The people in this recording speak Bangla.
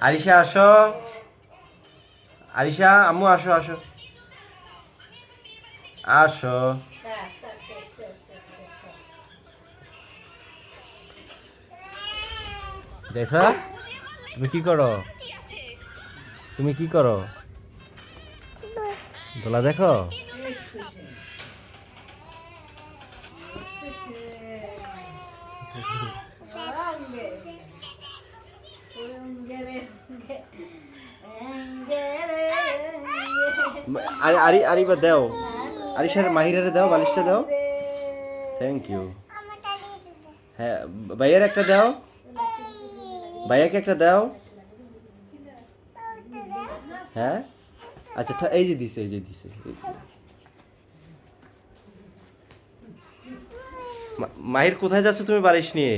আরিশা আসো, আরিশা আম্মু আসো আসো আসো। জাইফা, তুমি কি করো? তুমি কি করো? দোলা দেখো। আরিবা দাও, আরিশার মাহিরারে দাও, বালিশটা দাও। Thank you. হ্যাঁ, ভাইয়ার একটা দাও, ভাইয়াকে একটা দাও। হ্যাঁ আচ্ছা, এই যে দিছে, এই যে দিছে। মাহির কোথায় যাচ্ছ তুমি বালিশ নিয়ে?